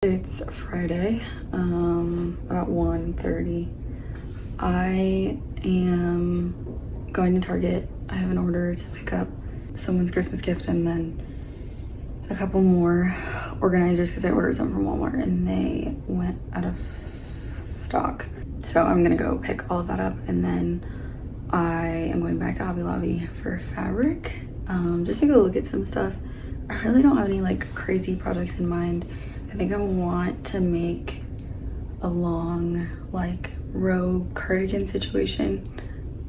It's Friday, about 1:30. I am going to Target. I have an order to pick up someone's Christmas gift and then a couple more organizers because I ordered some from Walmart and they went out of stock. So I'm gonna go pick all of that up and then I am going back to Hobby Lobby for fabric, just to go look at some stuff. I really don't have any like crazy projects in mind. I think I want to make a long like robe cardigan situation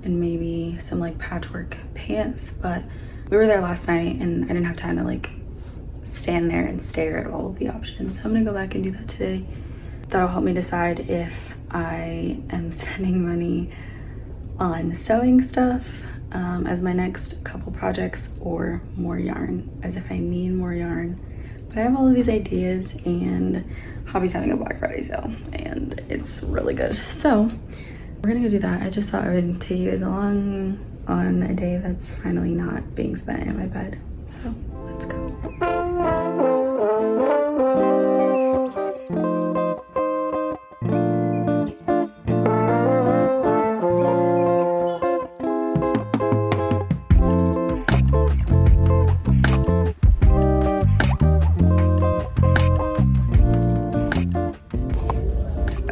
and maybe some like patchwork pants, but we were there last night and I didn't have time to like stand there and stare at all of the options. So I'm gonna go back and do that today. That'll help me decide if I am spending money on sewing stuff as my next couple projects or more yarn, as if I need more yarn. But I have all of these ideas and Hobby's having a Black Friday sale and it's really good. So we're gonna go do that. I just thought I would take you guys along on a day that's finally not being spent in my bed. So let's go.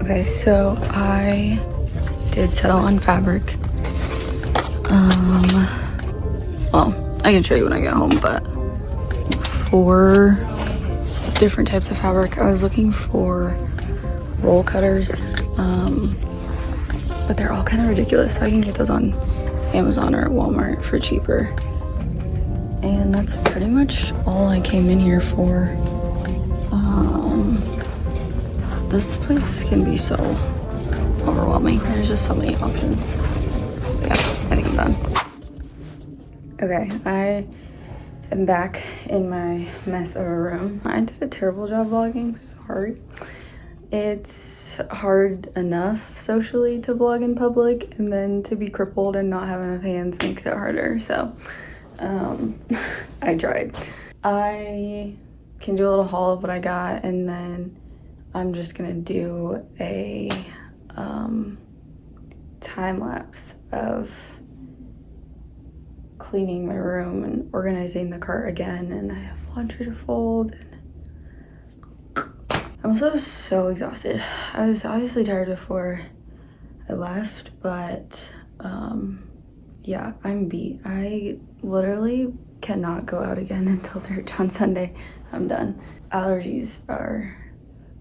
Okay, so I did settle on fabric. Well, I can show you when I get home, but 4 different types of fabric. I was looking for roll cutters, but they're all kind of ridiculous, so I can get those on Amazon or at Walmart for cheaper. And that's pretty much all I came in here for. This place can be so overwhelming. There's just so many options. But yeah, I think I'm done. Okay, I am back in my mess of a room. I did a terrible job vlogging, sorry. It's hard enough socially to vlog in public, and then to be crippled and not have enough hands makes it harder, so I tried. I can do a little haul of what I got, and then I'm just gonna do a time lapse of cleaning my room and organizing the cart again, and I have laundry to fold. And I'm also so exhausted. I was obviously tired before I left, but yeah, I'm beat. I literally cannot go out again until church on Sunday. I'm done. Allergies are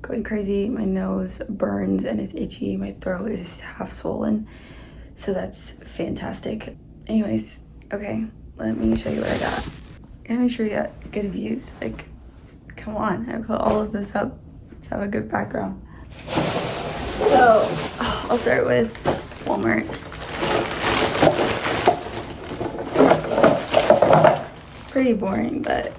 going crazy. My nose burns and is itchy. My throat is half swollen. So that's fantastic. Anyways, okay, let me show you what I got. I gotta make sure you got good views. Like, come on, I put all of this up to have a good background. So, I'll start with Walmart. Pretty boring, but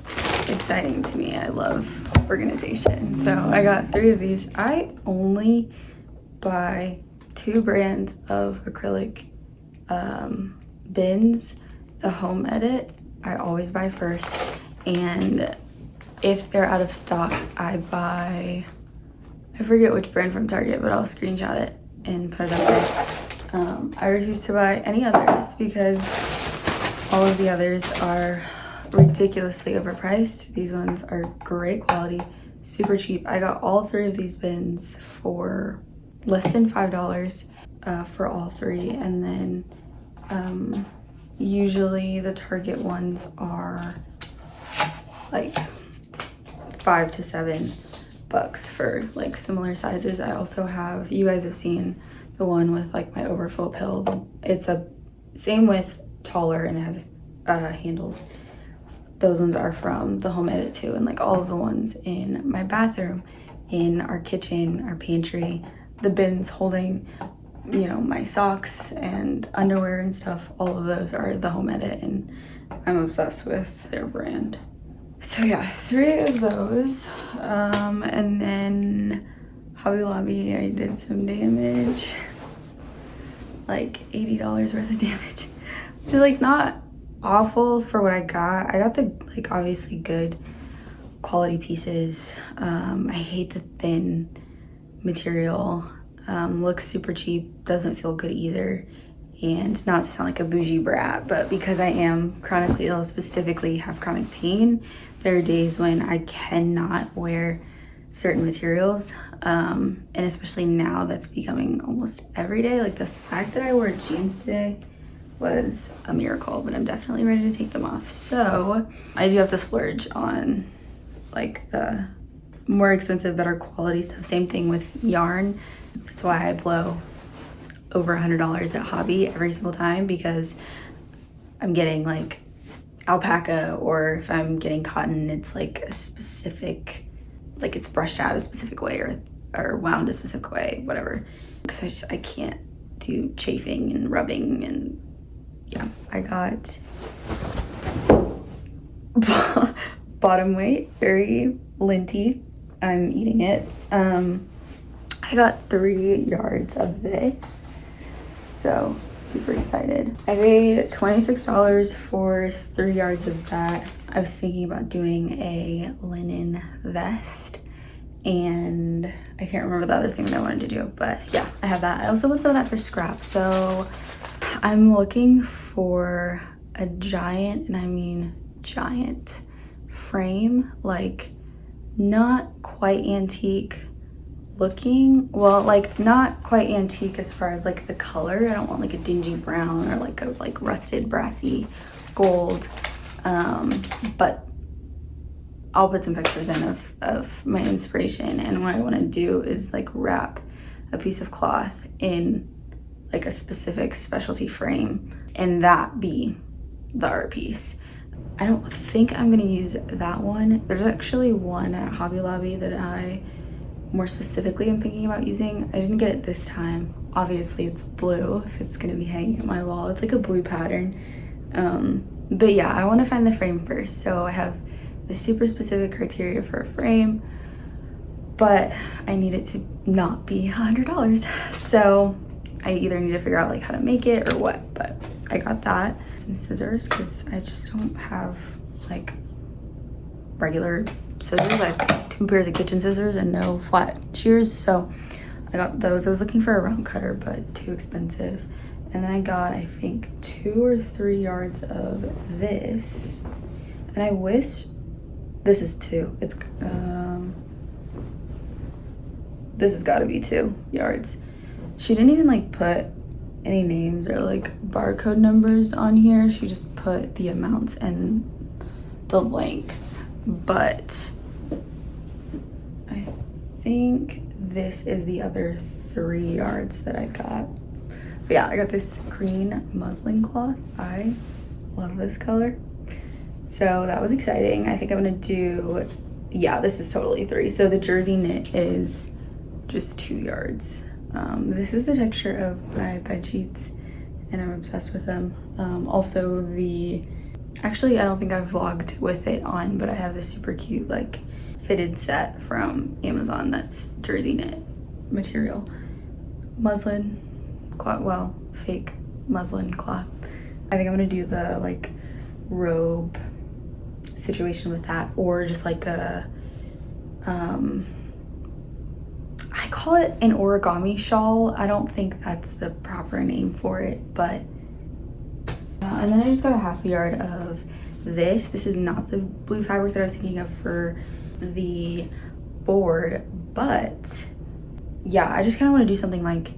exciting to me. I love organization. So I got 3 of these. I only buy 2 brands of acrylic bins. The Home Edit I always buy first, and if they're out of stock I buy, I forget which brand from Target, but I'll screenshot it and put it up there. I refuse to buy any others because all of the others are ridiculously overpriced. These ones are great quality, super cheap. I got all 3 of these bins for less than $5 for all 3, and then usually the Target ones are like $5 to $7 for like similar sizes. I also have, you guys have seen the one with like my overflow pill. It's a same with taller and it has handles. Those ones are from the Home Edit too, and like all of the ones in my bathroom, in our kitchen, our pantry, the bins holding, you know, my socks and underwear and stuff, all of those are the Home Edit, and I'm obsessed with their brand. So yeah, 3 of those, and then Hobby Lobby, I did some damage, like $80 worth of damage, which is like not awful for what I got. I got the like obviously good quality pieces. I hate the thin material. Looks super cheap, doesn't feel good either. And not to sound like a bougie brat, but because I am chronically ill, specifically have chronic pain, there are days when I cannot wear certain materials. And especially now that's becoming almost every day. Like the fact that I wore jeans today was a miracle, but I'm definitely ready to take them off. So I do have to splurge on like the more expensive, better quality stuff. Same thing with yarn. That's why I blow over $100 at Hobby every single time, because I'm getting like alpaca, or if I'm getting cotton, it's like a specific, like it's brushed out a specific way or wound a specific way, whatever. Because I can't do chafing and rubbing. And yeah, I got bottom weight, very linty. I'm eating it. I got 3 yards of this, so super excited. I paid $26 for 3 yards of that. I was thinking about doing a linen vest, and I can't remember the other thing that I wanted to do, but yeah, I have that. I also want some of that for scrap, so I'm looking for a giant, and I mean giant, frame, like not quite antique looking, well, like not quite antique as far as like the color. I don't want like a dingy brown or like a rusted brassy gold, but I'll put some pictures in of my inspiration. And what I want to do is like wrap a piece of cloth in like a specific specialty frame, and that be the art piece. I don't think I'm gonna use that one. There's actually one at Hobby Lobby that I more specifically am thinking about using. I didn't get it this time. Obviously it's blue if it's gonna be hanging at my wall. It's like a blue pattern. But yeah, I wanna find the frame first. So I have the super specific criteria for a frame, but I need it to not be $100. So I either need to figure out like how to make it or what, but I got that. Some scissors, because I just don't have like regular scissors. I have 2 pairs of kitchen scissors and no flat shears, so I got those. I was looking for a round cutter, but too expensive. And then I got, I think, 2 or 3 yards of this, and I wish this is 2. It's this has got to be 2 yards. She didn't even like put any names or like barcode numbers on here. She just put the amounts and the length. But I think this is the other 3 yards that I got. But yeah, I got this green muslin cloth. I love this color. So that was exciting. I think I'm gonna do, yeah, this is totally 3. So the jersey knit is just 2 yards. This is the texture of my bed sheets, and I'm obsessed with them. Also actually I don't think I've vlogged with it on, but I have this super cute like fitted set from Amazon that's jersey knit material. Muslin cloth, well, fake muslin cloth. I think I'm gonna do the like robe situation with that, or just like a I call it an origami shawl. I don't think that's the proper name for it, but and then I just got a half a yard of this. This is not the blue fabric that I was thinking of for the board, but yeah, I just kind of want to do something like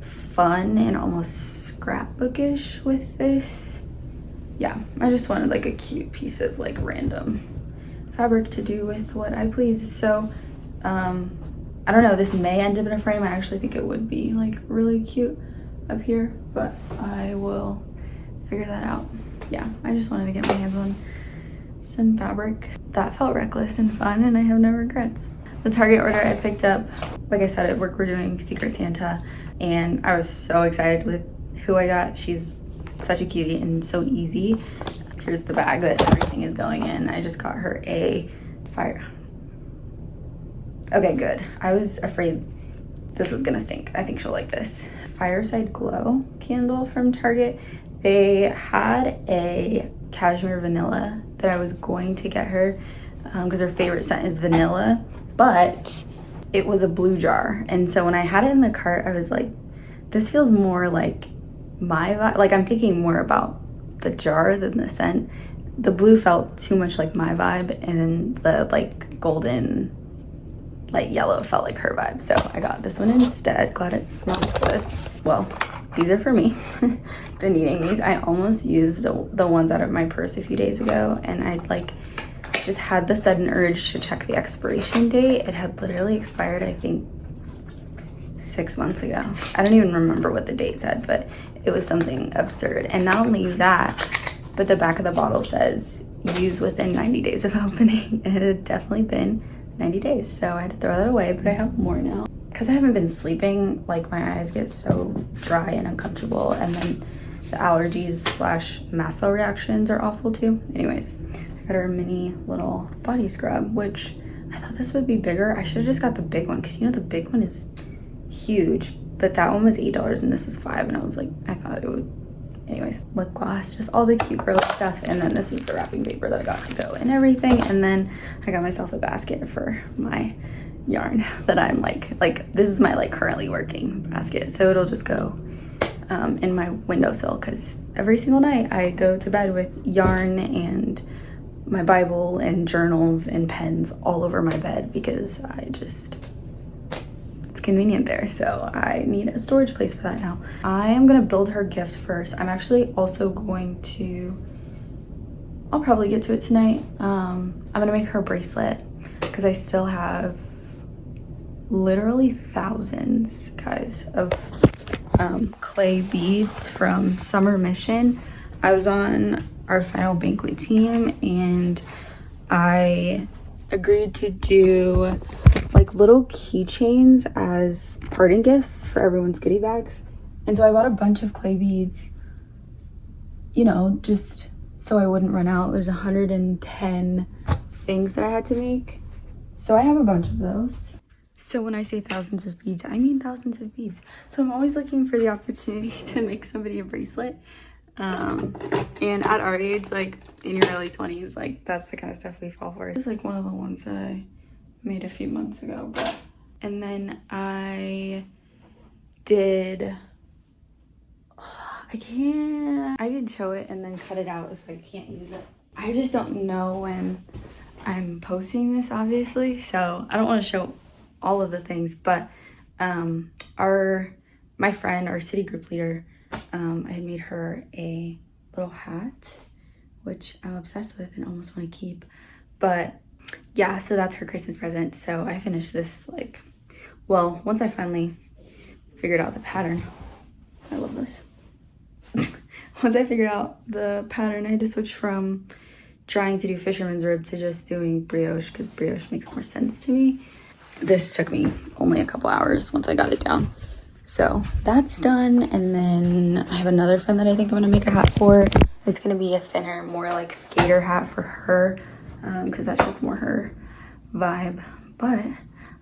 fun and almost scrapbookish with this. Yeah, I just wanted like a cute piece of like random fabric to do with what I please. So I don't know, this may end up in a frame. I actually think it would be like really cute up here, but I will figure that out. Yeah, I just wanted to get my hands on some fabric. That felt reckless and fun, and I have no regrets. The Target order I picked up, like I said, at work we're doing Secret Santa, and I was so excited with who I got. She's such a cutie and so easy. Here's the bag that everything is going in. I just got her a fire. Okay, good. I was afraid this was gonna stink. I think she'll like this. Fireside Glow candle from Target. They had a cashmere vanilla that I was going to get her, because her favorite scent is vanilla, but it was a blue jar. And so when I had it in the cart, I was like, this feels more like my vibe. Like, I'm thinking more about the jar than the scent. The blue felt too much like my vibe, and the like golden light yellow felt like her vibe. So I got this one instead. Glad it smells good. Well, these are for me. Been needing these. I almost used the ones out of my purse a few days ago, and I'd like just had the sudden urge to check the expiration date. It had literally expired, I think, 6 months ago. I don't even remember what the date said, but it was something absurd. And not only that, but the back of the bottle says use within 90 days of opening, and it had definitely been 90 days. So I had to throw that away, but I have more now. Because I haven't been sleeping, like my eyes get so dry and uncomfortable, and then the allergies slash mast cell reactions are awful too. Anyways, I got our mini little body scrub, which I thought this would be bigger. I should have just got the big one, because you know the big one is huge, but that one was $8 and this was $5, and I was like, I thought it would. Anyways, lip gloss, just all the cute girly stuff, and then this is the wrapping paper that I got to go and everything. And then I got myself a basket for my yarn that I'm like this is my like currently working basket, so it'll just go in my windowsill, because every single night I go to bed with yarn and my Bible and journals and pens all over my bed, because it's convenient there. So I need a storage place for that now. I am gonna build her gift first. I'm actually also going to, I'll probably get to it tonight. I'm gonna make her a bracelet, because I still have literally thousands, guys, of clay beads from summer mission. I was on our final banquet team, and I agreed to do like little keychains as parting gifts for everyone's goodie bags. And so I bought a bunch of clay beads, you know, just so I wouldn't run out. There's 110 things that I had to make, so I have a bunch of those. So when I say thousands of beads, I mean thousands of beads. So I'm always looking for the opportunity to make somebody a bracelet. And at our age, like in your early 20s, like that's the kind of stuff we fall for. This is like one of the ones that I made a few months ago, and then I did, I can show it and then cut it out if I can't use it. I just don't know when I'm posting this, obviously, so I don't want to show all of the things, but my friend, our city group leader, I had made her a little hat, which I'm obsessed with and almost want to keep. But yeah, so that's her Christmas present. So I finished this like, well, once I finally figured out the pattern. I love this. Once I figured out the pattern, I had to switch from trying to do fisherman's rib to just doing brioche, because brioche makes more sense to me. This took me only a couple hours once I got it down. So that's done, and then I have another friend that I think I'm gonna make a hat for. It's gonna be a thinner, more like skater hat for her, because that's just more her vibe. But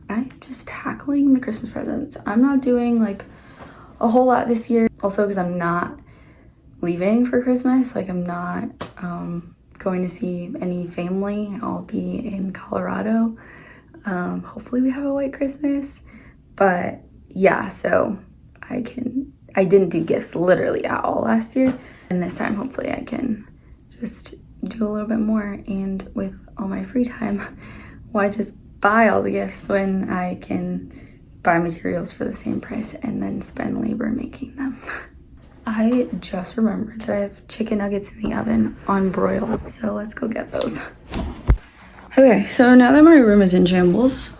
I'm just tackling the Christmas presents. I'm not doing like a whole lot this year, also because I'm not leaving for Christmas. Like, I'm not going to see any family. I'll be in Colorado. Hopefully we have a white Christmas. But yeah, so I didn't do gifts literally at all last year, and this time hopefully I can just do a little bit more. And with all my free time, why just buy all the gifts when I can buy materials for the same price and then spend labor making them? I just remembered that I have chicken nuggets in the oven on broil, so let's go get those. Okay, so now that my room is in shambles,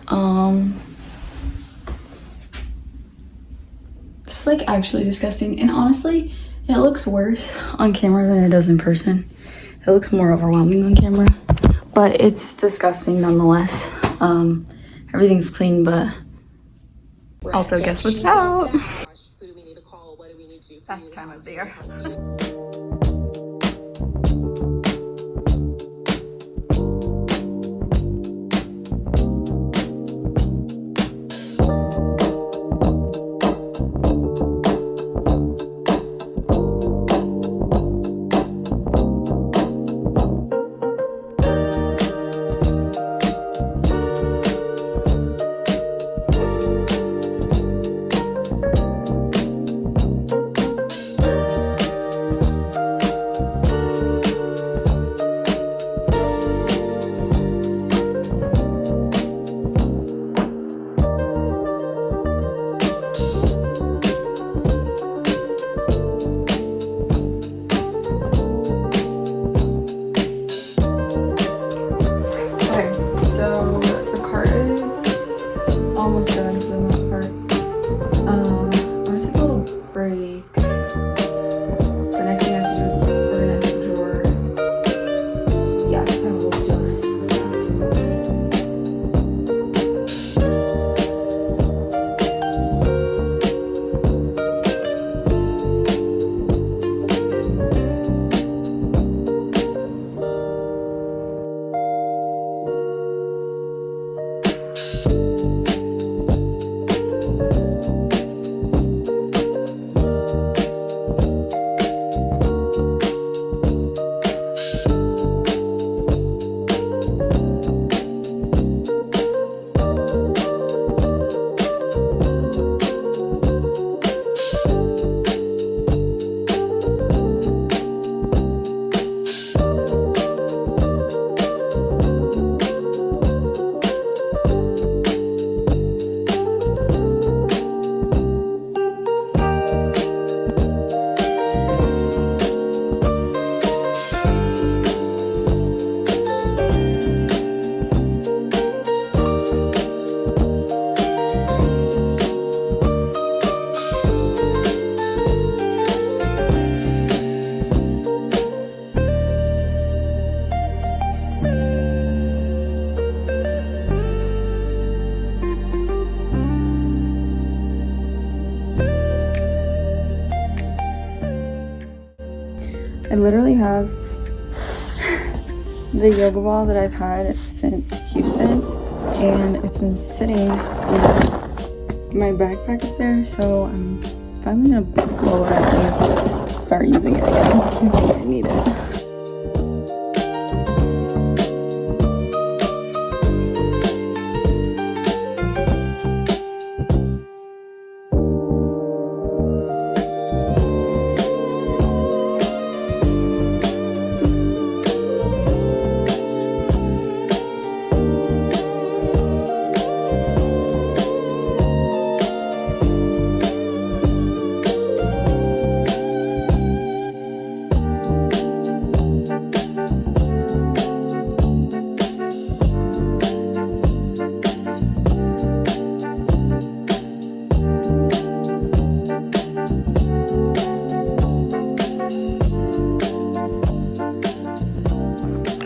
it's like actually disgusting, and honestly, it looks worse on camera than it does in person. It looks more overwhelming on camera, but it's disgusting nonetheless. Everything's clean, but also guess what's out? Best time of the year. almost done for the most part. I'm gonna take a little break. The next thing I have to do is organize the drawer. Yeah, I have a whole to-do list of stuff. I literally have the yoga ball that I've had since Houston, and it's been sitting in my backpack up there, so I'm finally gonna blow it up and start using it again. I think I need it.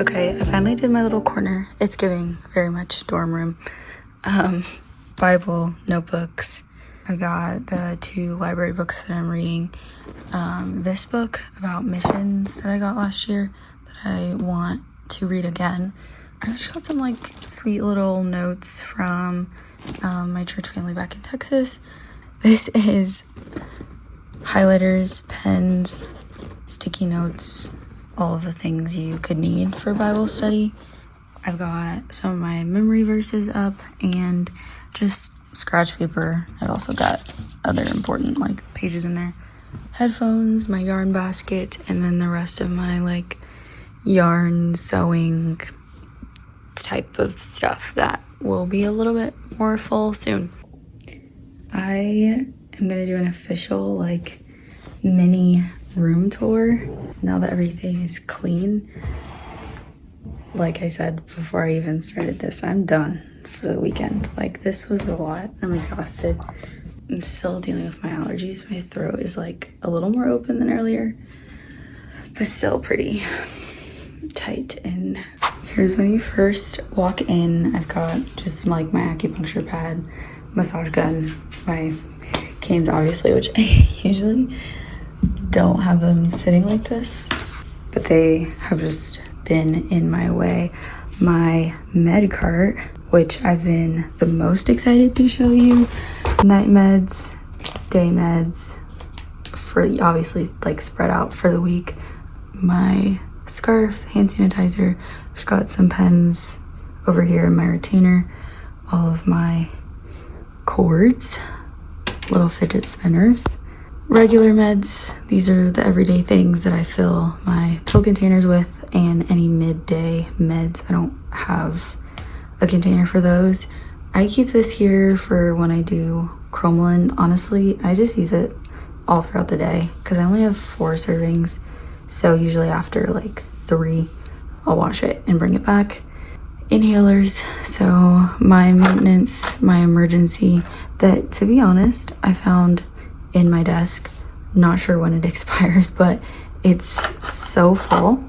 Okay, I finally did my little corner. It's giving very much dorm room. Bible, notebooks. I got the 2 library books that I'm reading. This book about missions that I got last year that I want to read again. I just got some like sweet little notes from my church family back in Texas. This is highlighters, pens, sticky notes, all of the things you could need for Bible study. I've got some of my memory verses up and just scratch paper. I've also got other important like pages in there. Headphones, my yarn basket, and then the rest of my like yarn sewing type of stuff that will be a little bit more full soon. I am gonna do an official like mini room tour now that everything is clean. Like I said before I even started this, I'm done for the weekend. Like, this was a lot. I'm exhausted. I'm still dealing with my allergies. My throat is like a little more open than earlier, but still pretty tight. And here's when you first walk in. I've got just like my acupuncture pad, massage gun, my canes obviously, which I usually don't have them sitting like this, but they have just been in my way. My med cart, which I've been the most excited to show you. Night meds, day meds, for obviously like spread out for the week. My scarf, hand sanitizer. I've got some pens over here in my retainer. All of my cords, little fidget spinners. Regular meds, these are the everyday things that I fill my pill containers with, and any midday meds. I don't have a container for those. I keep this here for when I do cromolyn. Honestly, I just use it all throughout the day because I only have 4 servings. So usually after like 3, I'll wash it and bring it back. inhalers. So my maintenance, my emergency, that to be honest, I found in my desk. Not sure when it expires, but it's so full.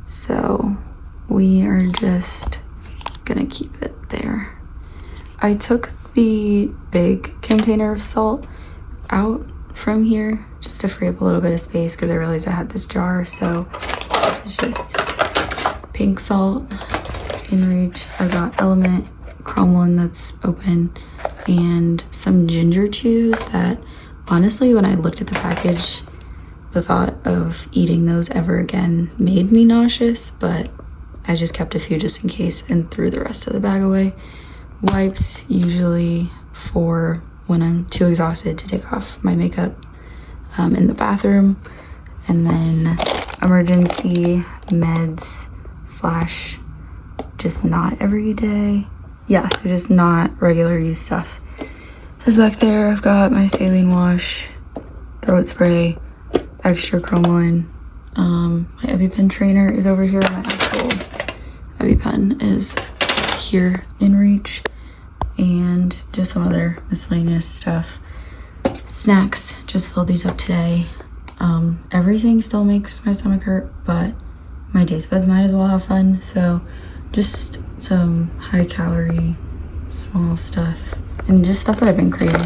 So we are just gonna keep it there. I took the big container of salt out from here just to free up a little bit of space because I realized I had this jar. So this is just pink salt in reach. I got Element cromolyn that's open and some ginger chews that honestly, when I looked at the package, the thought of eating those ever again made me nauseous, but I just kept a few just in case and threw the rest of the bag away. Wipes, usually for when I'm too exhausted to take off my makeup in the bathroom. And then emergency meds slash just not every day. Yeah, so just not regular use stuff. Is back there. I've got my saline wash, throat spray, extra cromolyn. My EpiPen trainer is over here. My actual EpiPen is here in reach, and just some other miscellaneous stuff. Snacks, just filled these up today. Everything still makes my stomach hurt, but my taste buds might as well have fun. So just some high calorie, small stuff, and just stuff that I've been craving.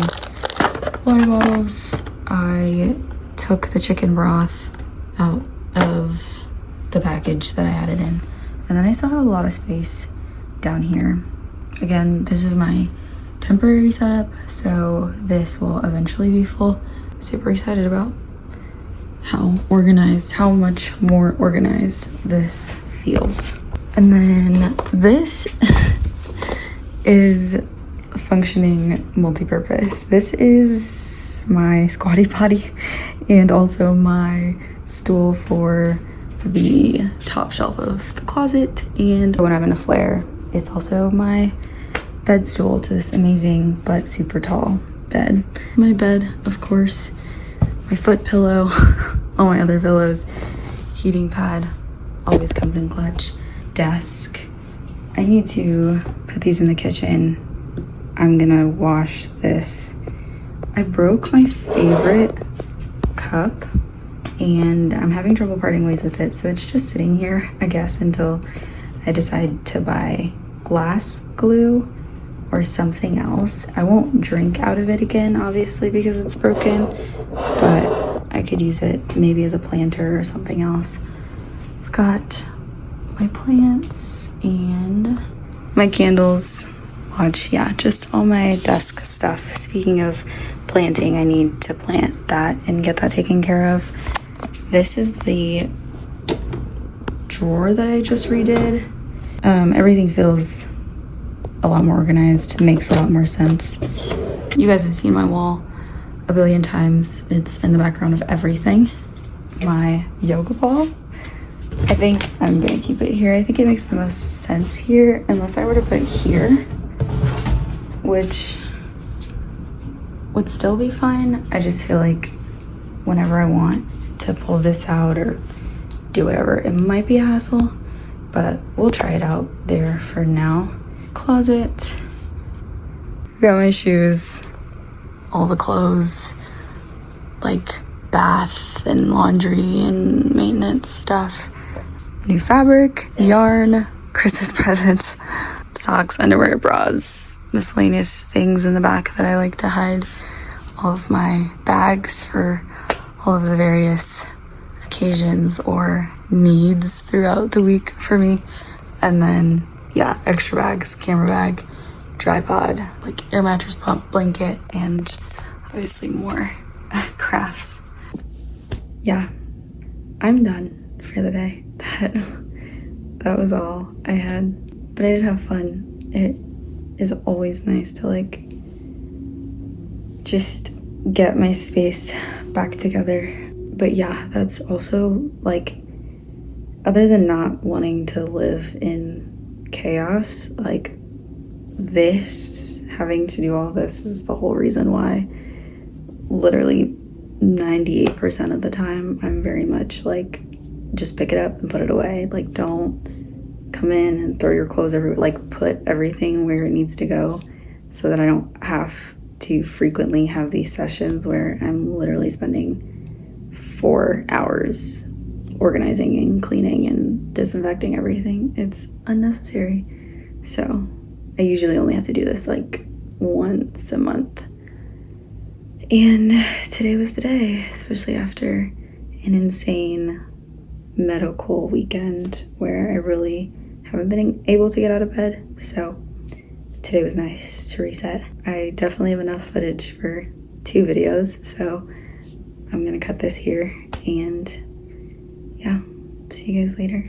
Water bottles. I took the chicken broth out of the package that I had it in, and then I still have a lot of space down here. Again, this is my temporary setup, so this will eventually be full. Super excited about how organized, how much more organized this feels. And then this is functioning multi-purpose. This is my squatty potty and also my stool for the top shelf of the closet, and when I'm in a flare, it's also my bed stool to this amazing but super tall bed. My bed, of course, my foot pillow, all my other pillows, heating pad always comes in clutch. Desk. I need to put these in the kitchen. I'm gonna wash this. I broke my favorite cup and I'm having trouble parting ways with it, so it's just sitting here, I guess, until I decide to buy glass glue or something else. I won't drink out of it again, obviously, because it's broken, but I could use it maybe as a planter or something else. I've got my plants and my candles, watch, yeah, just all my desk stuff. Speaking of planting, I need to plant that and get that taken care of. This is the drawer that I just redid. Everything feels a lot more organized, makes a lot more sense. You guys have seen my wall a billion times. It's in the background of everything. My yoga ball, I think I'm gonna keep it here. I think it makes the most sense here, unless I were to put it here, which would still be fine. I just feel like whenever I want to pull this out or do whatever, it might be a hassle, but we'll try it out there for now. Closet, got my shoes, all the clothes, like bath and laundry and maintenance stuff, new fabric, yarn, Christmas presents, socks, underwear, bras, miscellaneous things in the back that I like to hide, all of my bags for all of the various occasions or needs throughout the week for me. And then, yeah, extra bags, camera bag, tripod, like air mattress pump, blanket, and obviously more crafts. Yeah, I'm done for the day. That was all I had, but I did have fun. It is always nice to like just get my space back together. But yeah, that's also like, other than not wanting to live in chaos, like this, having to do all this is the whole reason why literally 98% of the time I'm very much like, just pick it up and put it away. Like, don't come in and throw your clothes everywhere, like put everything where it needs to go so that I don't have to frequently have these sessions where I'm literally spending 4 hours organizing and cleaning and disinfecting everything. It's unnecessary. So I usually only have to do this like once a month. And today was the day, especially after an insane medical weekend where I really haven't been able to get out of bed. So today was nice to reset. I definitely have enough footage for 2 videos, so I'm gonna cut this here, and yeah, see you guys later.